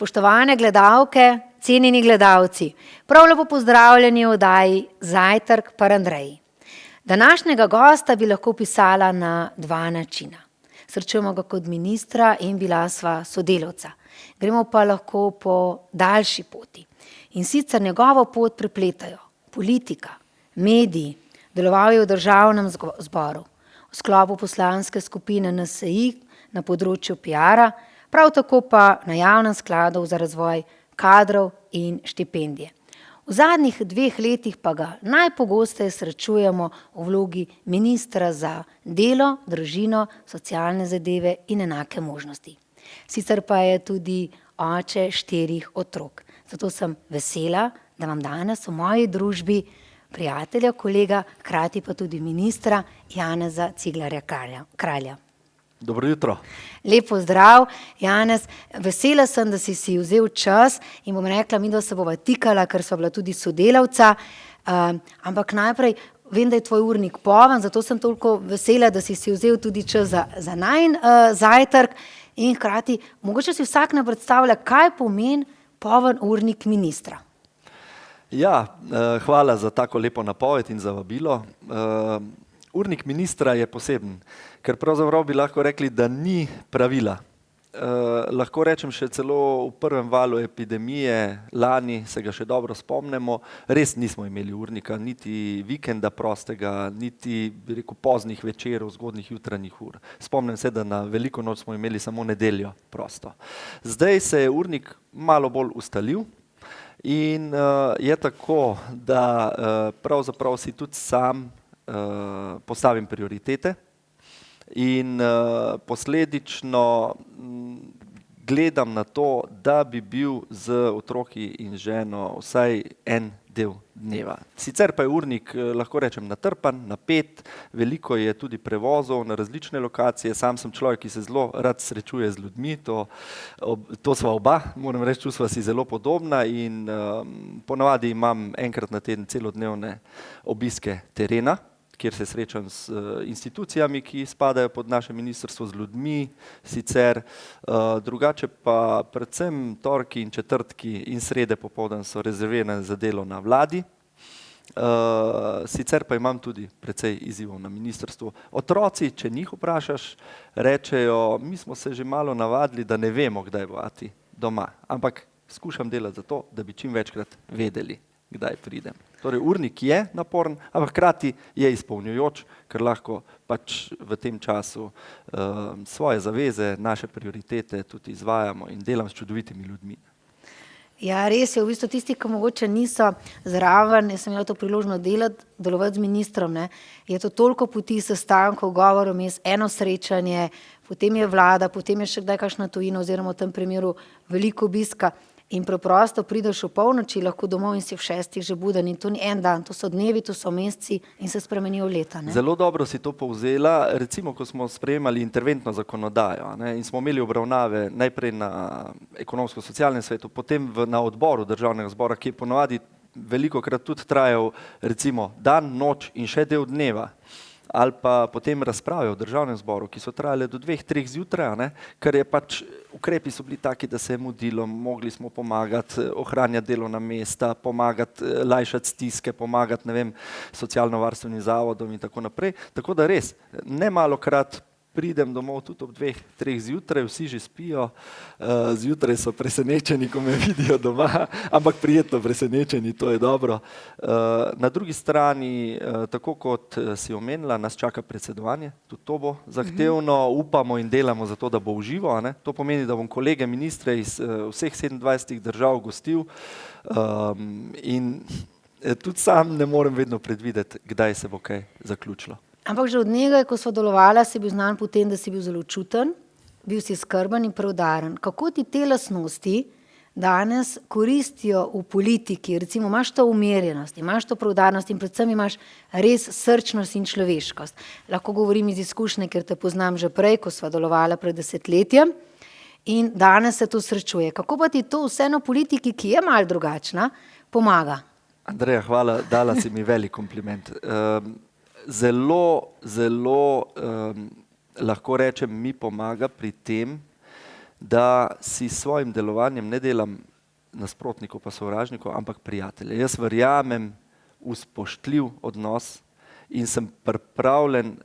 Spoštovane gledalke, cenjeni gledalci, prav lepo pozdravljeni v oddaji Zajtrk par Andreji. Današnjega gosta bi lahko opisala na dva načina. Srečujemo ga kot ministra in bila sva sodelavca. Gremo pa lahko po daljši poti. In sicer njegovo pot prepletajo politika, mediji, deloval je v državnem zboru, v sklopu poslanske skupine NSi na področju PR-a, prav tako pa na javnem skladu za razvoj kadrov in štipendije. V zadnjih 2 letih pa ga najpogosteje srečujemo v vlogi ministra za delo, družino, socialne zadeve in enake možnosti. Sicer pa je tudi oče 4 otrok. Zato sem vesela, da vam danes v moji družbi prijatelja, kolega, hkrati pa tudi ministra Janeza Ciglerja Kralja. Dobro jutro. Lep pozdrav, Janez. Vesela sem, da si vzel čas in bom rekla, midva se bova tikala, ker sva bila tudi sodelavca. Ampak najprej, vem, da je tvoj urnik poln, zato sem toliko vesela, da si vzel tudi čas za najin zajtrk. In hkrati, mogoče si vsak ne predstavlja, kaj pomeni poln urnik ministra. Ja, hvala za tako lepo napoved in za vabilo. Urnik ministra je poseben, ker pravzaprav bi lahko rekli, da ni pravila. Lahko rečem še celo v prvem valu epidemije, lani se ga še dobro spomnimo, res nismo imeli urnika, niti vikenda prostega, niti bi rekel poznih večerov, zgodnjih jutranjih ur. Spomnim se, da na veliko noč smo imeli samo nedeljo prosto. Zdaj se je urnik malo bolj ustalil in je tako, da pravzaprav si tudi sam postavim prioritete in posledično gledam na to, da bi bil z otroki in ženo vsaj en del dneva. Sicer pa je urnik, lahko rečem, natrpan, napet, veliko je tudi prevozov na različne lokacije, sam sem človek, ki se zelo rad srečuje z ljudmi, to sva oba, moram reči, tu sva si zelo podobna in ponavadi imam enkrat na teden celodnevne obiske terena, kjer se srečam s institucijami, ki spadajo pod naše ministrstvo, z ljudmi, sicer drugače pa predvsem torki in četrtki in srede popoldan so rezervirane za delo na vladi. Sicer pa imam tudi precej izzivov na ministrstvu. Otroci, če njih vprašaš, rečejo, mi smo se že malo navadili, da ne vemo, kdaj bo ati doma, ampak skušam delati za to, da bi čim večkrat vedeli, kdaj pridem. Torej, urnik je naporen, ampak hkrati je izpolnjujoč, ker lahko pač v tem času svoje zaveze, naše prioritete tudi izvajamo in delam s čudovitimi ljudmi. Ja, res je, v bistvu tisti, ki mogoče niso zraven, jaz sem imela to priložnost delovati z ministrom, ne, je to toliko poti, sestankov, govorov, eno srečanje, potem je vlada, potem je še kdaj kakšna tujina oziroma v tem primeru veliko obiska. In preprosto prideš v polnoči, lahko domov in si v 6 že buden in to ni en dan, to so dnevi, to so meseci in se spremenijo leta. Ne? Zelo dobro si to povzela, recimo, ko smo sprejemali interventno zakonodajo, ne, in smo imeli obravnave najprej na ekonomsko-socialnem svetu, potem na odboru državnega zbora, ki je ponovadi velikokrat tudi trajal recimo dan, noč in še del dneva. Ali pa potem razprave v državnem zboru, ki so trajale do 2-3 zjutraj, ne, ker je pač ukrepi so bili taki, da se je mudilo, mogli smo pomagati, ohranjati delovna mesta, pomagati, lajšati stiske, pomagati, ne vem, socialno-varstvenim zavodom in tako naprej. Tako da res, nemalokrat pridem domov tudi ob 2-3 zjutraj, vsi že spijo, zjutraj so presenečeni, ko me vidijo doma, ampak prijetno presenečeni, to je dobro. Na drugi strani, tako kot si omenila, nas čaka predsedovanje, tudi to bo zahtevno, upamo in delamo za to, da bo v živo, ne? To pomeni, da bom kolege ministre iz vseh 27 držav gostil in tudi sam ne morem vedno predvideti, kdaj se bo kaj zaključilo. Ampak že od njega, ko sva delovala, si bil znan po tem, da si bil zelo čuten, bil si skrben in preudaren. Kako ti te lastnosti danes koristijo v politiki? Recimo imaš to umirjenost, imaš to preudarnost in predvsem imaš res srčnost in človeškost. Lahko govorim iz izkušnje, ker te poznam že prej, ko sva delovala pred 10-letjem in danes se to srečuje. Kako pa ti to vseeno politiki, ki je malo drugačna, pomaga? Andreja, hvala, dala si mi velik kompliment. Zelo lahko rečem, mi pomaga pri tem, da si s svojim delovanjem ne delam nasprotnikov pa sovražnikov, ampak prijatelje. Jaz verjamem v spoštljiv odnos in sem pripravljen,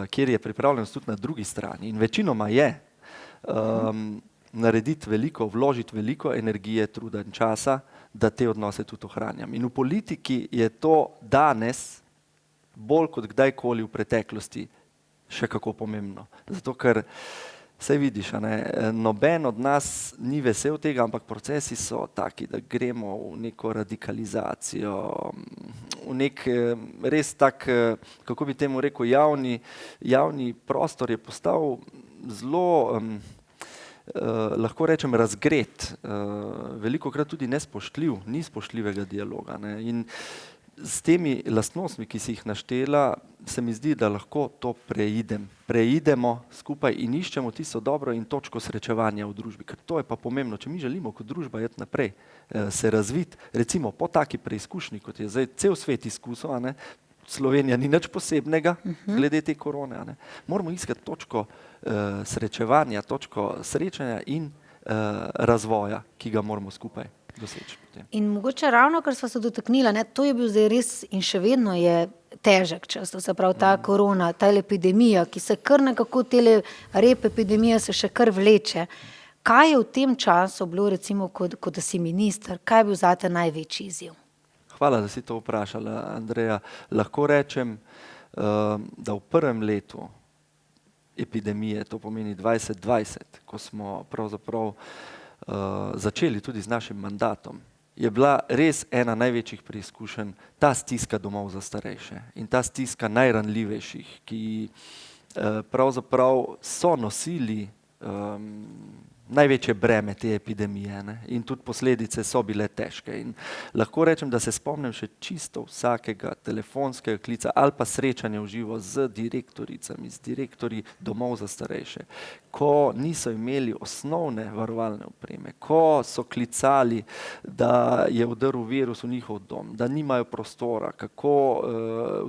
kjer je pripravljenost tudi na drugi strani. In večinoma je narediti veliko, vložiti veliko energije, truda in časa, da te odnose tudi ohranjam. In v politiki je to danes bolj kot kdajkoli v preteklosti še kako pomembno. Zato, ker saj vidiš, noben od nas ni vesel tega, ampak procesi so taki, da gremo v neko radikalizacijo, v nek res tak, kako bi temu rekel, javni prostor je postal zelo, lahko rečem, razgret, velikokrat tudi nespoštljiv, ni spoštljivega dialoga. In s temi lastnostmi, ki si jih naštela, se mi zdi, da lahko to preidemo skupaj in iščemo tisto dobro in točko srečevanja v družbi, ker to je pa pomembno, če mi želimo kot družba iti naprej, se razviti, recimo po taki preizkušnji, kot je zdaj cel svet izkusil, Slovenija ni nič posebnega glede te korone, moramo iskati točko srečevanja, točko srečanja in razvoja, ki ga moramo skupaj doseči. In mogoče ravno, kar sva se dotaknila, to je bil zdaj res in še vedno je težek čas, to se pravi ta korona, ta epidemija, ki se kar nekako rep epidemija se še kar vleče. Kaj je v tem času bilo, recimo, kot da si minister, kaj je bil zate največji izziv? Hvala, da si to vprašala, Andreja. Lahko rečem, da v prvem letu epidemije, to pomeni 2020, ko smo pravzaprav začeli tudi z našim mandatom, je bila res ena največjih preizkušenj ta stiska domov za starejše in ta stiska najranljivejših, ki pravzaprav so nosili največje breme te epidemije in tudi posledice so bile težke. In lahko rečem, da se spomnim še čisto vsakega telefonskega klica ali pa srečanja v živo z direktoricami, z direktorji domov za starejše, ko niso imeli osnovne varovalne opreme, ko so klicali, da je vdrl virus v njihov dom, da nimajo prostora, kako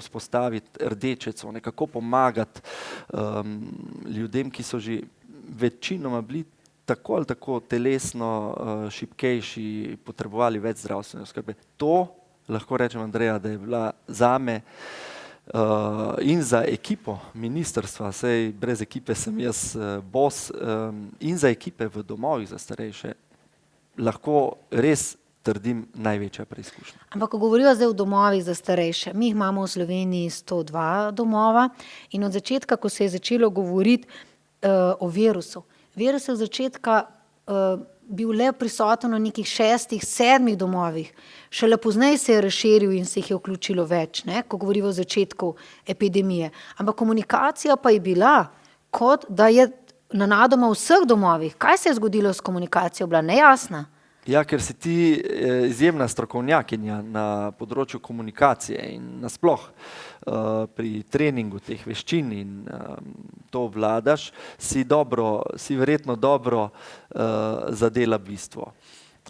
vzpostaviti rdeče cone, kako pomagati ljudem, ki so že večinoma bili tako ali tako telesno šibkejši, potrebovali več zdravstvene oskrbe. To, lahko rečem, Andreja, da je bila zame in za ekipo ministrstva, saj brez ekipe sem jaz boss, in za ekipe v domovih za starejše, lahko res trdim največja preizkušnja. Ampak ko govorijo zdaj v domovih za starejše, mi jih imamo v Sloveniji 102 domova in od začetka, ko se je začelo govoriti o virusu, virus je od začetka bil le prisoten v nekih 6, 7 domovih. Šele pozneje se je razširil in se jih je vključilo več, ko govorimo o začetku epidemije. Ampak komunikacija pa je bila, kot da je nenadoma v vseh domovih. Kaj se je zgodilo s komunikacijo? Bila nejasna? Ja, ker si ti izjemna strokovnjakinja na področju komunikacije in nasploh pri treningu teh veščin in to vladaš, si verjetno dobro zadela bistvo.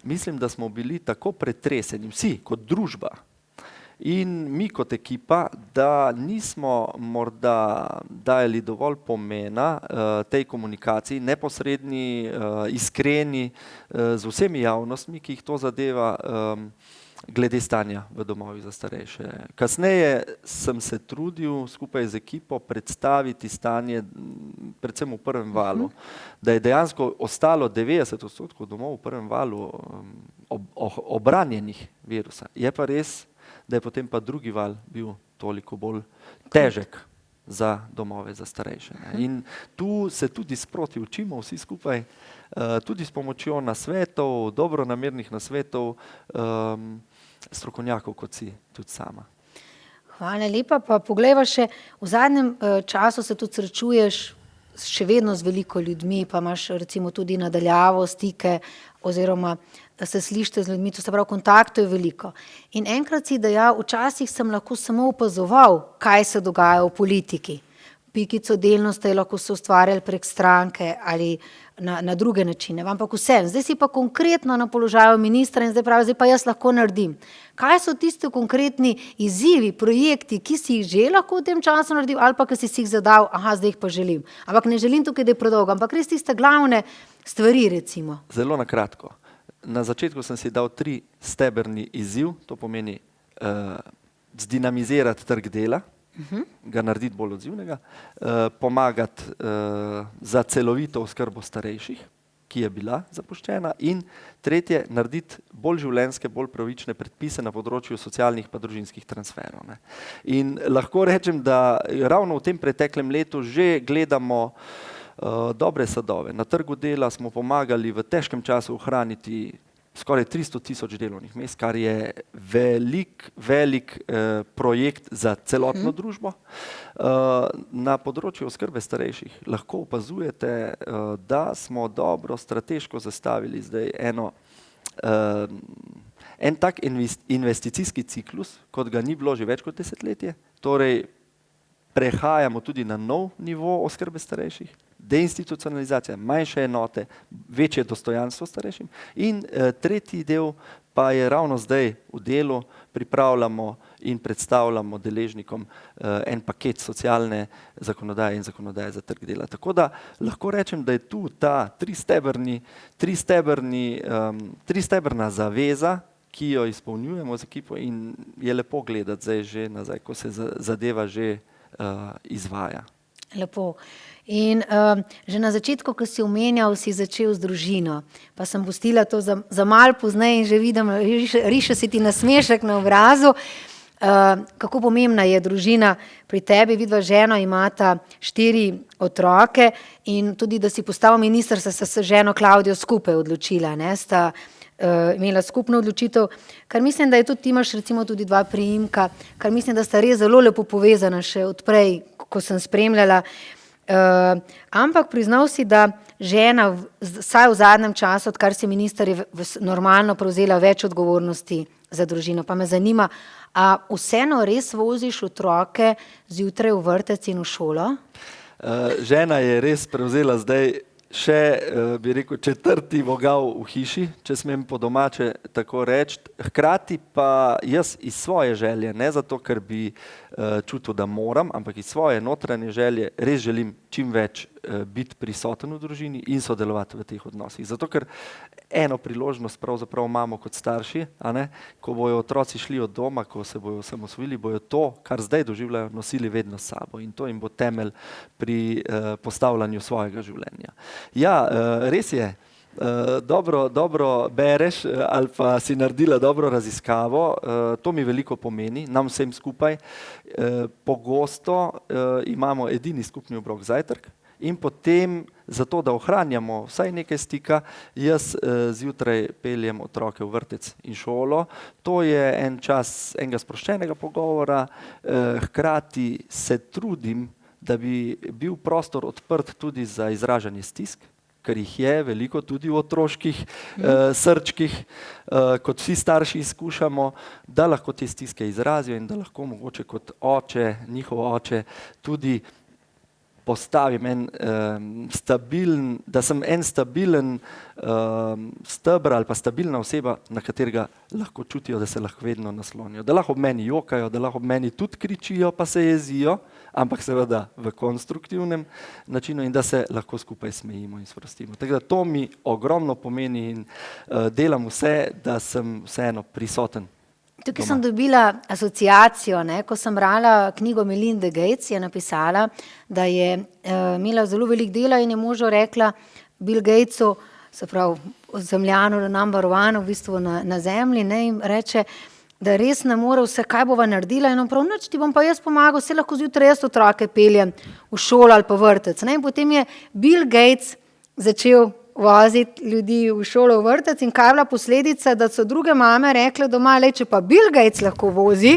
Mislim, da smo bili tako pretreseni, vsi kot družba in mi kot ekipa, da nismo morda dajali dovolj pomena tej komunikaciji, neposredni, iskreni, z vsemi javnostmi, ki jih to zadeva, glede stanja v domovih za starejše. Kasneje sem se trudil skupaj z ekipo predstaviti stanje, predvsem v prvem valu, da je dejansko ostalo 90% domov v prvem valu obranjenih virusa. Je pa res, da je potem pa drugi val bil toliko bolj težek za domove za starejše. In tu se tudi sproti učimo vsi skupaj, tudi s pomočjo nasvetov, dobronamernih nasvetov, strokovnjakov, kot si tudi sama. Hvala lepa, pa poglejva še, v zadnjem času se tudi srečuješ še vedno z veliko ljudmi, pa imaš recimo tudi nadaljavo stike oziroma se slišite z ljudmi, to se pravi, kontaktov je veliko. In enkrat si dejal, včasih sem lahko samo opazoval, kaj se dogaja v politiki. Pikico delno ste lahko se ustvarjali prek stranke ali na druge načine. Ampak vsem, zdaj si pa konkretno na položaju ministra in zdaj pravi, zdaj pa jaz lahko naredim. Kaj so tisti konkretni izzivi, projekti, ki si jih že lahko v tem času naredil ali pa ki si jih zadal, zdaj jih pa želim. Ampak ne želim tukaj, da je predolgo, ampak res tiste glavne stvari recimo. Zelo na kratko. Na začetku sem si dal 3 steberni izziv, to pomeni zdinamizirati trg dela, ga narediti bolj odzivnega, pomagati za celovito oskrbo starejših, ki je bila zapuščena, in tretje, narediti bolj življenjske, bolj pravične predpise na področju socialnih pa družinskih transferov. Ne. In lahko rečem, da ravno v tem preteklem letu že gledamo dobre sadove. Na trgu dela smo pomagali v težkem času ohraniti skoraj 300,000 delovnih mest, kar je velik projekt za celotno družbo. Na področju oskrbe starejših lahko opazujete, da smo dobro strateško zastavili zdaj en tak investicijski ciklus, kot ga ni bilo že več kot desetletje. Torej, prehajamo tudi na nov nivo oskrbe starejših, deinstitucionalizacija, manjše enote, večje dostojanstvo starejšim. In tretji del pa je ravno zdaj v delu, pripravljamo in predstavljamo deležnikom en paket socialne zakonodaje in zakonodaje za trg dela. Tako da lahko rečem, da je tu ta tristebrna zaveza, ki jo izpolnjujemo z ekipo, in je lepo gledati zdaj že nazaj, ko se zadeva že izvaja. Lepo. In že na začetku, ko si omenjal, si začel z družino, pa sem pustila to za malo pozneje in že vidim, riše si ti nasmešek na obrazu. Kako pomembna je družina pri tebi, vidva ženo imata 4 otroke in tudi, da si postal minister, sta se ženo Klavdijo skupaj odločila, ne, sta imela skupno odločitev, kar mislim, da je tudi, ti imaš recimo tudi 2 priimka, kar mislim, da sta res zelo lepo povezana še odprej, ko sem spremljala. Ampak priznal si, da žena, vsaj v zadnjem času, odkar si minister, je normalno prevzela več odgovornosti za družino. Pa me zanima, a vseeno res voziš otroke zjutraj v vrtec in v šolo? Žena je res prevzela zdaj še, bi rekel, 4. vogal v hiši, če smem po domače tako reči. Hkrati pa jaz iz svoje želje, ne zato, ker bi čutil, da moram, ampak iz svoje notranje želje res želim čim več biti prisoten v družini in sodelovati v teh odnosih. Zato, ker eno priložnost pravzaprav imamo kot starši, a ne, ko bojo otroci šli od doma, ko se bojo osamosvojili, bojo to, kar zdaj doživljajo, nosili vedno s sabo, in to jim bo temelj pri postavljanju svojega življenja. Ja, res je. Dobro bereš ali pa si naredila dobro raziskavo, to mi veliko pomeni, nam vsem skupaj. Pogosto imamo edini skupni obrok zajtrk in potem, zato da ohranjamo vsaj nekaj stika, jaz zjutraj peljem otroke v vrtec in šolo. To je en čas enega sproščenega pogovora, hkrati se trudim, da bi bil prostor odprt tudi za izražanje stisk, ker jih je veliko tudi v otroških srčkih, kot vsi starši izkušamo, da lahko te stiske izrazijo in da lahko mogoče kot oče, njihov oče, tudi postavim da sem en stabilen steber ali pa stabilna oseba, na katerega lahko čutijo, da se lahko vedno naslonijo. Da lahko ob meni jokajo, da lahko ob meni tudi kričijo pa se jezijo, ampak seveda v konstruktivnem načinu, in da se lahko skupaj smejimo in sprostimo. Tako da to mi ogromno pomeni in delam vse, da sem vseeno prisoten. Tukaj sem dobila asociacijo, ne, ko sem brala knjigo Melinde Gates, je napisala, da je imela zelo veliko dela in je možu rekla Bill Gatesu, se pravi zemljanu number one v bistvu na zemlji, ne, in reče, da res ne more vse, kaj bova naredila, in on prav, nič, ti bom pa jaz pomagal, vse lahko zjutraj jaz otroke peljem v šolo ali pa vrtec. Ne, in potem je Bill Gates začel voziti ljudi v šolo, v vrtec, in kaj je bila posledica, da so druge mame rekle doma, če pa Bill Gates lahko vozi,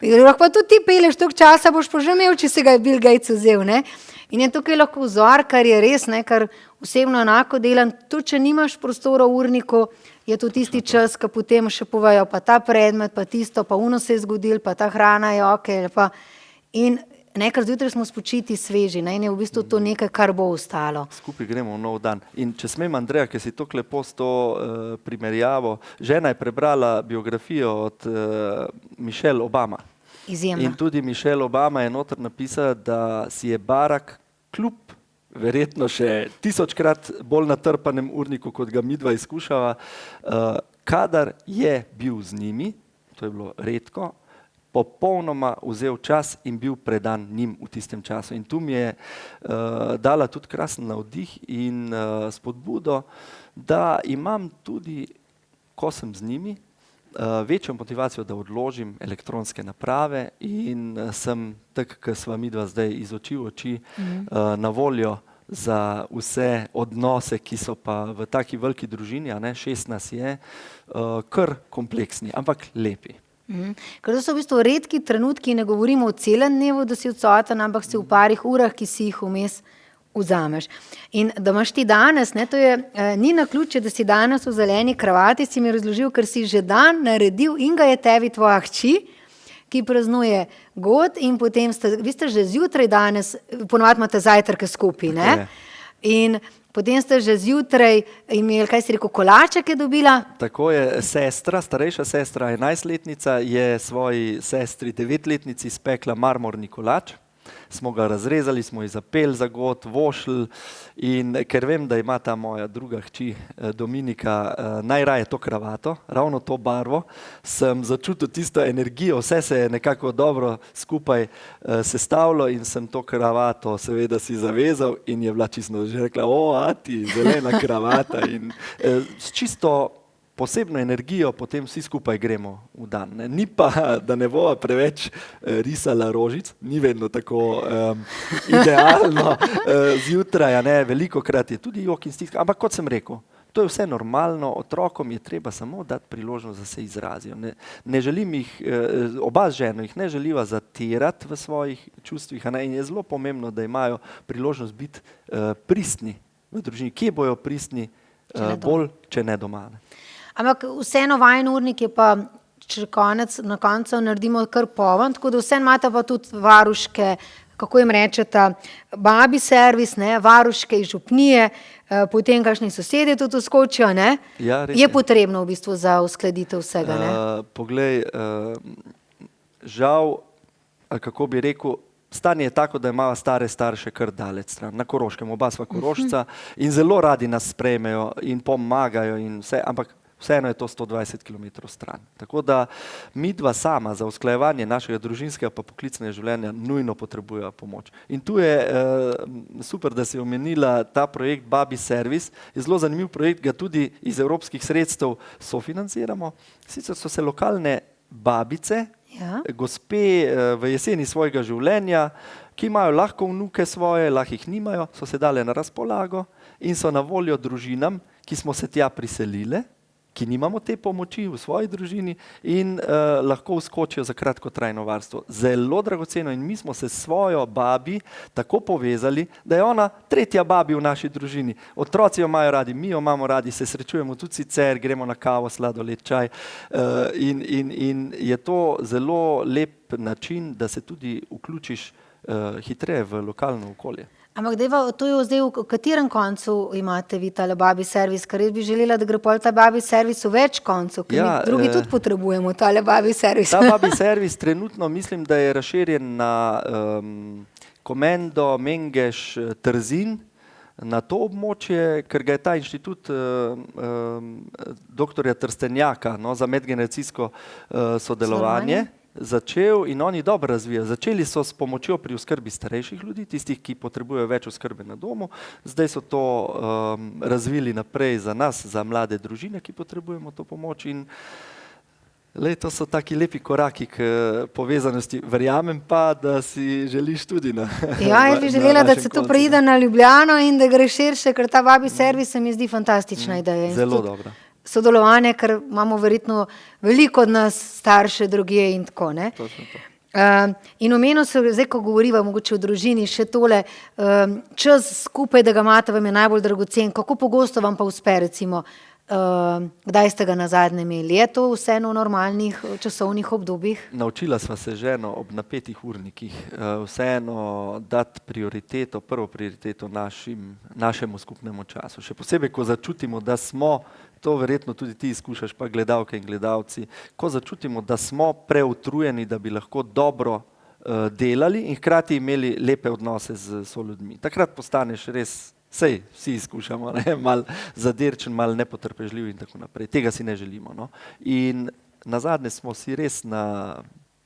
lahko pa tudi ti pelješ, toliko časa boš pa že imel, če se ga je Bill Gates vzel. Ne? In je tukaj lahko vzor, kar je res, ne, kar osebno enako delam, tudi če nimaš prostora v urniku, je to tisti čas, ko potem še povejo, pa ta predmet, pa tisto, pa uno se je zgodil, pa ta hrana je okej. In nekaj zjutraj smo spočiti sveži, ne, in je v bistvu to nekaj, kar bo ostalo. Skupaj gremo v nov dan. In če smem, Andreja, ker si tako lepo s to primerjavo, žena je prebrala biografijo od Michelle Obama. Izjemno. In tudi Michelle Obama je noter napisala, da si je Barack kljub verjetno še 1000-krat bolj natrpanem urniku, kot ga midva izkušava, kadar je bil z njimi, to je bilo redko, popolnoma vzel čas in bil predan njim v tistem času. In tu mi je dala tudi krasen navdih in spodbudo, da imam tudi, ko sem z njimi, večjo motivacijo, da odložim elektronske naprave in sem, tako kot sva midva zdaj iz oči v oči, na voljo za vse odnose, ki so pa v taki veliki družini, 6 nas je, kar kompleksni, ampak lepi. Ker to so v bistvu redki trenutki, ne govorimo o celem dnevu, da si odsoten, ampak si v parih urah, ki si jih vmes vzameš. In da imaš ti danes, ne, to je, ni naključje, da si danes v zeleni kravati, si mi razložil, ker si že dan naredil in ga je tebi tvoja hči, ki praznuje god in potem vi ste že zjutraj danes, ponovadi imate zajtrke skupaj, ne? In potem ste že zjutraj imeli, kaj si rekel, kolaček je dobila? Tako je, sestra, starejša sestra, 11-letnica, je svoji sestri 9-letnici spekla marmorni kolač. Smo ga razrezali, smo ji zapeli za god, vošli in ker vem, da ima ta moja druga hči Dominika najraje to kravato, ravno to barvo, sem začutil tisto energijo, vse se je nekako dobro skupaj sestavilo in sem to kravato seveda si zavezal in je bila čisto že rekla, o, ati, zelena kravata in s čisto posebno energijo potem vsi skupaj gremo v dan. Ne. Ni pa, da ne bova preveč risala rožic, ni vedno tako idealno zjutraj, veliko krat je tudi jok in stiska, ampak kot sem rekel, to je vse normalno, otrokom je treba samo dati priložnost, da se izrazijo. Ne želim jih, oba z ženo jih ne želiva zatirati v svojih čustvih, in je zelo pomembno, da imajo priložnost biti pristni v družini. Kje bojo pristni bolj, če ne doma? Ampak vseeno vajen urnik je pa, če na koncu naredimo kar poln, tako da vseeno imate pa tudi varuške, kako jim rečete, babi servis, ne, varuške iz župnije, potem kakšni sosedje tudi skočijo, ne? Ja, je potrebno v bistvu za uskladitev vsega, ne? Poglej, žal, kako bi rekel, stanje je tako, da imajo stare starše kar daleč stran, na Koroškem, oba sva Korošca in zelo radi nas sprejmejo in pomagajo in vse, ampak vseeno je to 120 km stran. Tako da midva sama za usklajevanje našega družinskega pa poklicnega življenja nujno potrebujeva pomoč. In tu je super, da si omenila ta projekt Babi servis. Je zelo zanimiv projekt, ga tudi iz evropskih sredstev sofinanciramo. Sicer so se lokalne babice, gospe v jeseni svojega življenja, ki imajo lahko vnuke svoje, lahko jih nimajo, so se dale na razpolago in so na voljo družinam, ki smo se tja priselile, ki nimamo te pomoči v svoji družini in lahko vskočijo za kratkotrajno varstvo. Zelo dragoceno in mi smo se s svojo babi tako povezali, da je ona tretja babi v naši družini. Otroci jo imajo radi, mi jo imamo radi, se srečujemo tudi sicer, gremo na kavo, sladoled, čaj in je to zelo lep način, da se tudi vključiš hitreje v lokalno okolje. Ampak dejva, to je zdaj v katerem koncu imate vi tale babi servis, ker jaz bi želela, da gre pol ta babi servis v več koncev, ker mi drugi tudi potrebujemo tale babi servis. Ta babi servis trenutno mislim, da je razširjen na Komendo, Mengeš, Trzin, na to območje, ker ga je ta inštitut doktorja Trstenjaka za medgeneracijsko sodelovanje začel in oni dobro razvijajo. Začeli so s pomočjo pri oskrbi starejših ljudi, tistih, ki potrebujejo več oskrbe na domu. Zdaj so to razvili naprej za nas, za mlade družine, ki potrebujemo to pomoč in to so taki lepi koraki k povezanosti. Verjamem pa, da si želiš tudi na Ja, jaz bi želela, da se to preide na Ljubljano in da gre širše, ker ta babi servis se mi zdi fantastična ideja. Zelo dobra. Sodelovanje, ker imamo verjetno veliko od nas starše drugje in tako, ne? Točno to. In omenil se, zdaj ko govoriva mogoče v družini, še tole, čas skupaj, da ga imate, vam je najbolj dragocen, kako pogosto vam pa uspe recimo Kdaj ste ga nazadnje imeli? Je to vseeno v normalnih časovnih obdobjih? Naučila sva se ženo ob napetih urnikih vseeno dati prioriteto, prvo prioriteto našemu skupnemu času. Še posebej, ko začutimo, da smo, to verjetno tudi ti izkušaš, pa gledalke in gledalci, ko začutimo, da smo preutrujeni, da bi lahko dobro delali in hkrati imeli lepe odnose z soljudmi. Takrat postaneš res, sej vsi izkušamo, malo zadirčen, malo nepotrpežljiv in tako naprej. Tega si ne želimo. No? In nazadnje smo si res na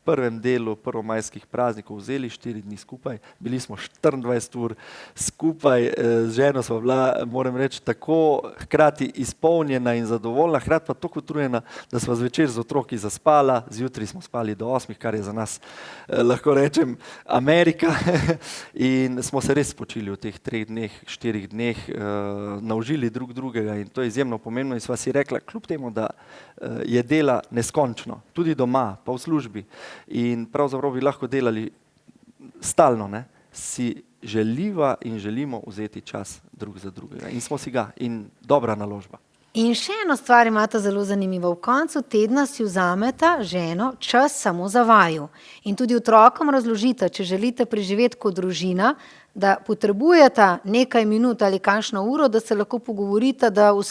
prvem delu prvomajskih praznikov vzeli 4 dni skupaj, bili smo 24 ur skupaj, z ženo sva bila, moram reči, tako hkrati izpolnjena in zadovoljna, hkrati pa tako utrujena, da sva zvečer z otroki zaspala, zjutraj smo spali do 8, kar je za nas, lahko rečem, Amerika in smo se res spočili v teh 3 dneh, 4 dneh, naužili drug drugega in to je izjemno pomembno in sva si rekla, kljub temu, da je dela neskončno, tudi doma, pa v službi, in pravzaprav bi lahko delali stalno, ne? Si želiva in želimo vzeti čas drug za drugega. In smo si ga. In dobra naložba. In še eno stvar imata zelo zanimivo. V koncu tedna si vzameta ženo čas samo za vaju. In tudi otrokom razložite, če želite preživeti kot družina, da potrebujeta nekaj minut ali kakšno uro, da se lahko pogovorita, da v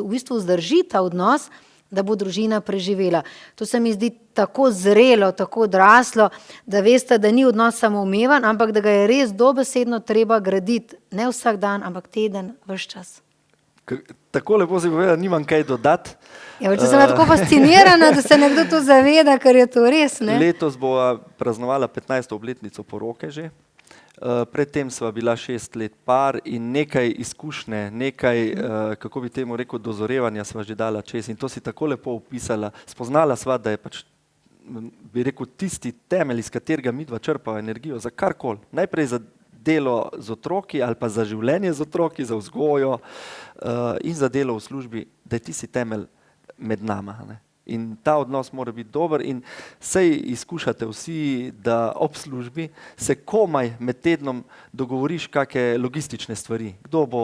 bistvu vzdržita odnos, da bo družina preživela. To se mi zdi tako zrelo, tako odraslo, da veste, da ni odnos samoumeven, ampak da ga je res dobesedno treba graditi. Ne vsak dan, ampak teden, ves čas. Tako lepo si povedala, nimam kaj dodati. Ja, če sem tako fascinirana, da se nekdo to zaveda, ker je to res, ne? Letos bova praznovala 15. obletnico poroke že. Predtem sva bila 6 let par in nekaj izkušnje, nekaj, kako bi temu rekel, dozorevanja sva že dala čez in to si tako lepo opisala. Spoznala sva, da je pač, bi rekel, tisti temelj, iz katerega midva črpava energijo za karkoli. Najprej za delo z otroki ali pa za življenje z otroki, za vzgojo in za delo v službi, da je tisti temelj med nama. Ne? In ta odnos mora biti dober in sej izkušate vsi, da ob službi se komaj med tednom dogovoriš kakšne logistične stvari. Kdo bo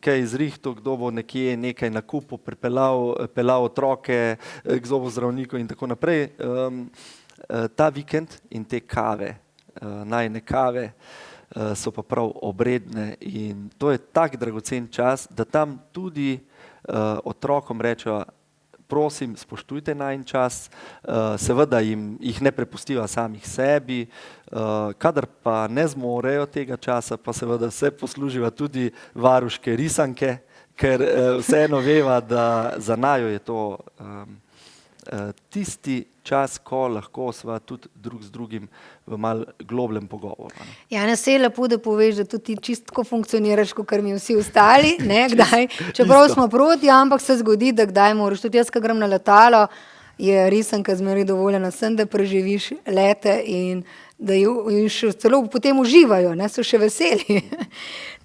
kaj zrihtal, kdo bo nekje nekaj na kupu peljal otroke, kdo bo zdravniku in tako naprej. Ta vikend in te kave, najine kave, so pa prav obredne in to je tak dragocen čas, da tam tudi otrokom rečejo, prosim, spoštujte najin čas, seveda jih ne prepustiva samih sebi, kadar pa ne zmorejo tega časa, pa seveda se posluživa tudi varuške risanke, ker vseeno veva, da za najo je to tisti čas, ko lahko sva tudi drug z drugim v mal globljem pogovoru. Ja, ne se je lepo, da poveš, da tudi ti čistko funkcioniraš, kot mi vsi ostali, ne, kdaj, čeprav smo proti, ampak se zgodi, da kdaj moraš, tudi jaz, ko grem na letalo, je risanka zmeraj dovoljena, sem, da preživiš lete in da še celo potem uživajo, ne, so še veseli.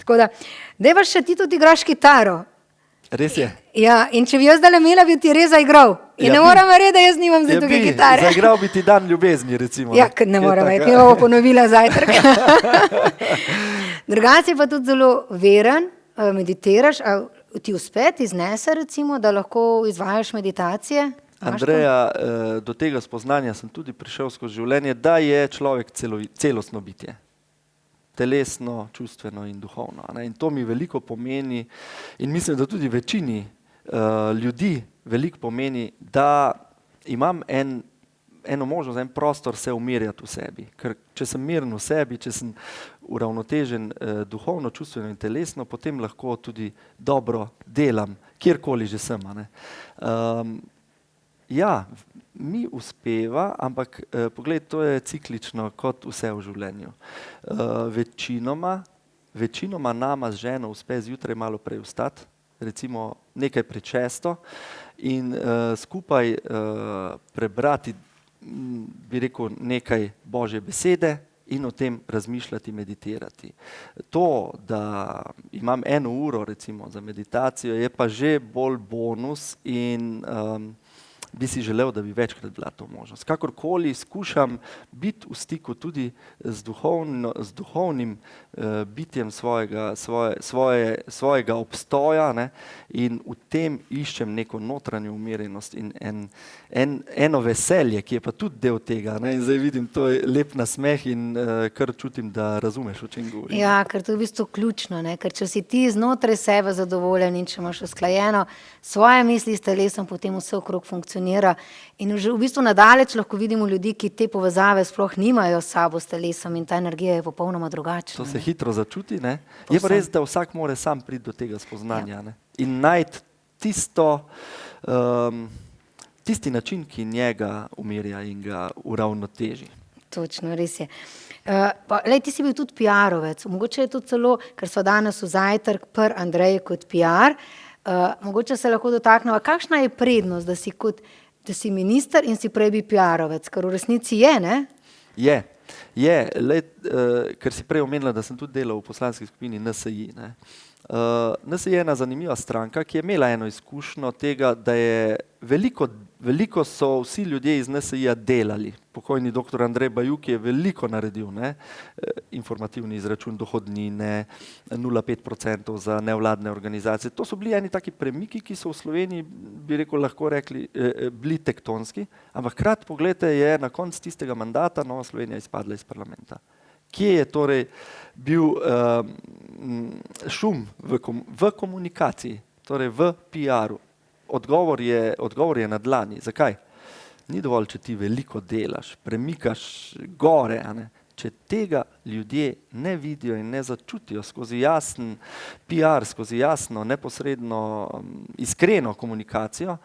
Tako da, daj pa še ti tudi igraš kitaro. Res je. Ja, in če bi jaz zdaj imela, bi ti res zaigral. In ja, ne moram verjeti, da jaz nimam za tukaj kitare. Zaigral bi ti Dan ljubezni, recimo. Ja, ne moram verjeti, mi bomo ponovila zajtrk. Drugače pa tudi zelo veren, meditiraš, a ti uspe, ti znese recimo, da lahko izvajaš meditacije? Andreja, do tega spoznanja sem tudi prišel skozi življenje, da je človek celostno bitje. Telesno, čustveno in duhovno. Ne? In to mi veliko pomeni in mislim, da tudi večini ljudi veliko pomeni, da imam eno možnost, en prostor se umirjati v sebi. Ker če sem miren v sebi, če sem uravnotežen duhovno, čustveno in telesno, potem lahko tudi dobro delam, kjerkoli že sem. Ne? Ja, mi uspeva, ampak poglej, to je ciklično kot vse v življenju. Večinoma nama z ženo uspe zjutraj malo prej vstati, recimo nekaj pred 6 in skupaj prebrati, bi rekel, nekaj Božje besede in o tem razmišljati, meditirati. To, da imam 1 uro recimo za meditacijo, je pa že bolj bonus in bi si želel, da bi večkrat bila to možnost. Kakorkoli skušam biti v stiku tudi z duhovnim bitjem svojega obstoja, ne, in v tem iščem neko notranjo umirjenost in eno veselje, ki je pa tudi del tega. Ne, in zdaj vidim, to je lep nasmeh in kar čutim, da razumeš, o čem govorim. Ja, ker to je v bistvu ključno, ne? Ker če si ti znotraj sebe zadovoljen in če imaš usklajeno svoje misli s telesom, potem vse okrog funkcionira. In že v bistvu nadaleč lahko vidimo ljudi, ki te povezave sploh nimajo s sabo, s telesom, in ta energija je popolnoma drugačna. To se hitro začuti, ne? Je pa res, da vsak mora sam priti do tega spoznanja, ne? In najti tisti način, ki njega umirja in ga uravnoteži. Točno, res je. Ti si bil tudi PR-ovec, mogoče je to celo, ker so danes v zajtrk pri Andreji kot PR, mogoče se lahko dotaknemo, kakšna je prednost, da si minister in si prej bi PR-ovec, ker v resnici je, ne? Je, ker si prej omenila, da sem tudi delal v poslanski skupini NSI, ne. NSI je ena zanimiva stranka, ki je imela eno izkušnjo tega, da je veliko so vsi ljudje iz NSI-ja delali. Pokojni dr. Andrej Bajuk je veliko naredil, ne? Informativni izračun dohodnine, 0,5% za nevladne organizacije. To so bili eni taki premiki, ki so v Sloveniji, bi rekel, lahko rekli, bili tektonski, ampak hkrati pogledajte, je na koncu tistega mandata Nova Slovenija izpadla iz parlamenta. Kje je torej bil šum v komunikaciji, torej v PR-u? Odgovor je na dlani. Zakaj? Ni dovolj, če ti veliko delaš, premikaš gore, a ne? Če tega ljudje ne vidijo in ne začutijo skozi jasen PR, skozi jasno, neposredno, iskreno komunikacijo,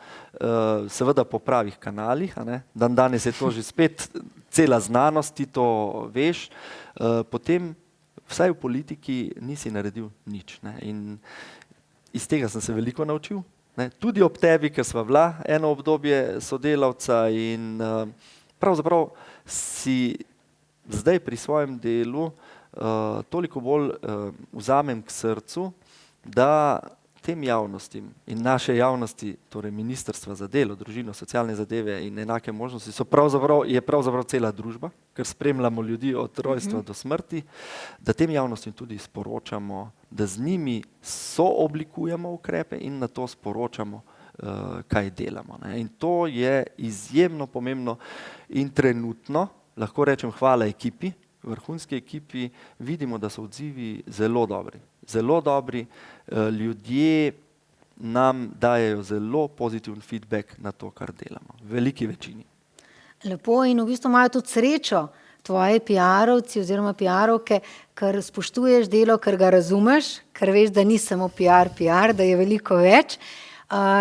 seveda po pravih kanalih, a ne? Danes je to že spet cela znanost, ti to veš, potem vsaj v politiki nisi naredil nič, ne? In iz tega sem se veliko naučil, ne? Tudi ob tebi, ker sva bila eno obdobje sodelavca in pravzaprav si zdaj pri svojem delu toliko bolj vzamem k srcu, da tem javnostim in naše javnosti, torej Ministrstva za delo, družino, socialne zadeve in enake možnosti, je pravzaprav cela družba, ker spremljamo ljudi od rojstva do smrti, da tem javnostim tudi sporočamo, da z njimi sooblikujemo ukrepe in na to sporočamo, kaj delamo, ne. In to je izjemno pomembno in trenutno, lahko rečem hvala ekipi, vrhunski ekipi, vidimo, da so odzivi zelo dobri. Zelo dobri, ljudje nam dajejo zelo pozitiven feedback na to, kar delamo. V veliki večini. Lepo, in v bistvu imajo tudi srečo tvoji PR-ovci oziroma PR-ovke, ker spoštuješ delo, ker ga razumeš, ker veš, da ni samo PR, da je veliko več.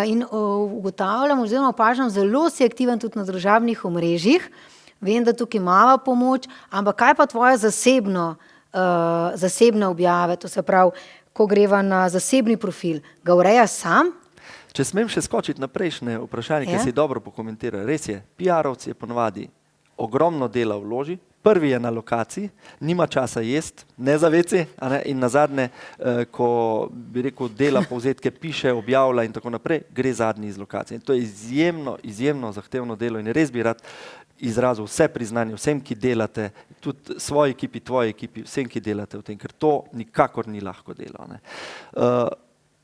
In ugotavljam oziroma opažam, zelo si aktiven tudi na družabnih omrežjih. Vem, da tukaj imava pomoč, ampak kaj pa tvoje zasebne objave, to se pravi, ko greva na zasebni profil, ga ureja sam? Če smem še skočiti na prejšnje vprašanje, ki si dobro pokomentira, res je, PR-ovci je ponovadi ogromno dela vloži, prvi je na lokaciji, nima časa jest, ne za WC, in nazadnje, ko bi rekel, dela povzetke, piše, objavlja in tako naprej, gre zadnji iz lokacije. In to je izjemno zahtevno delo in res bi rad izrazil vse priznanje vsem, ki delate, tudi svoji ekipi, tvoji ekipi, vsem, ki delate v tem, ker to nikakor ni lahko delo, ne.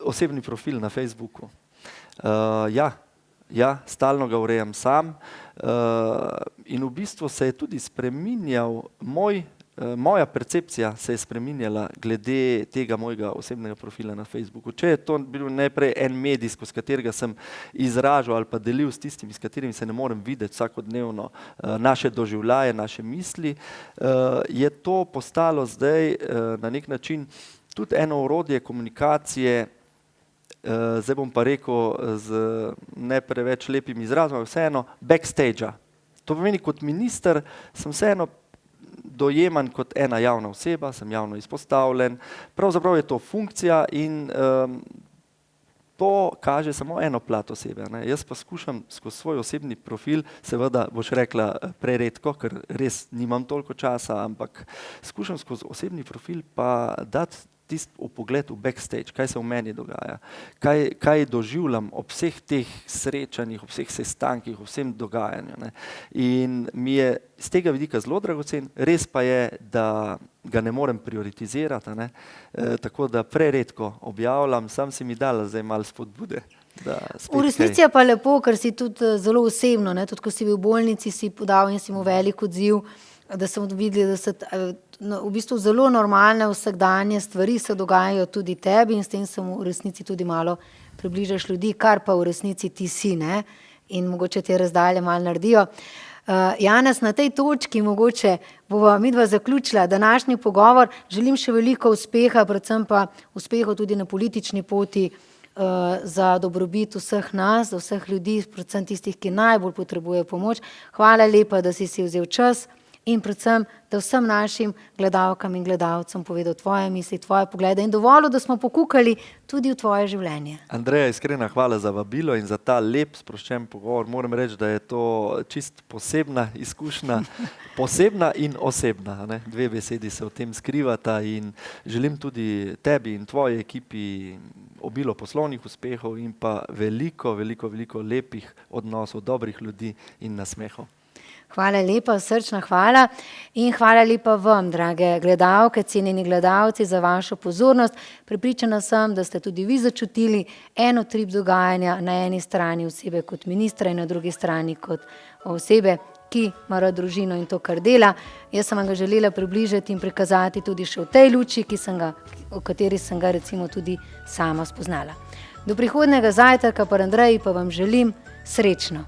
Osebni profil na Facebooku. Ja, stalno ga urejam sam in v bistvu se je tudi spreminjal moja percepcija se je spreminjala glede tega mojega osebnega profila na Facebooku. Če je to bil najprej en medij, skozi katerega sem izražal ali pa delil s tistimi, s katerimi se ne morem videti vsakodnevno naše doživljaje, naše misli, je to postalo zdaj na nek način tudi eno orodje komunikacije, zdaj bom pa rekel z ne preveč lepim izrazom, vseeno backstage-a. To pomeni, kot minister sem vseeno dojeman kot ena javna oseba, sem javno izpostavljen, pravzaprav je to funkcija in to kaže samo eno plat osebe, ne. Jaz pa skušam skozi svoj osebni profil, seveda boš rekla preredko, ker res nimam toliko časa, ampak skušam skozi osebni profil pa dati tisti vpogled v backstage, kaj se v meni dogaja, kaj doživljam ob vseh teh srečanjih, ob vseh sestankih, ob vsem dogajanju. Ne. In mi je z tega vidika zelo dragocen, res pa je, da ga ne morem prioritizirati, ne. Tako da preredko objavljam, sam si mi dala zdaj malo spodbude. V resnici je pa lepo, ker si tudi zelo osebno, ne? Tudi ko si bil v bolnici, si podal in si mu velik odziv, da smo videli, da se v bistvu zelo normalne vsakdanje stvari se dogajajo tudi tebi in s tem se mu v resnici tudi malo približaš ljudi, kar pa v resnici ti si, ne? In mogoče te razdalje malo naredijo. Janez, na tej točki mogoče bova midva zaključila današnji pogovor. Želim še veliko uspeha, predvsem pa uspehov tudi na politični poti, za dobrobit vseh nas, za vseh ljudi, predvsem tistih, ki najbolj potrebujejo pomoč. Hvala lepa, da si vzel čas in predvsem, da vsem našim gledalkam in gledalcem povedal tvoje misli, tvoje poglede in dovolj, da smo pokukali tudi v tvoje življenje. Andreja, iskrena hvala za vabilo in za ta lep, sproščen pogovor. Moram reči, da je to čist posebna izkušnja, posebna in osebna. Ne? Dve besedi se v tem skrivata in želim tudi tebi in tvoji ekipi obilo poslovnih uspehov in pa veliko lepih odnosov, dobrih ljudi in nasmehov. Hvala lepa, srčna hvala in hvala lepa vam, drage gledalke, cenjeni gledalci, za vašo pozornost. Prepričana sem, da ste tudi vi začutili eno trip dogajanja, na eni strani osebe kot ministra in na drugi strani kot osebe, ki ima rad družino in to, kar dela. Jaz sem vam ga želela približati in prikazati tudi še v tej luči, v kateri sem ga recimo tudi sama spoznala. Do prihodnjega zajtrka, pa Andreji, pa vam želim srečno.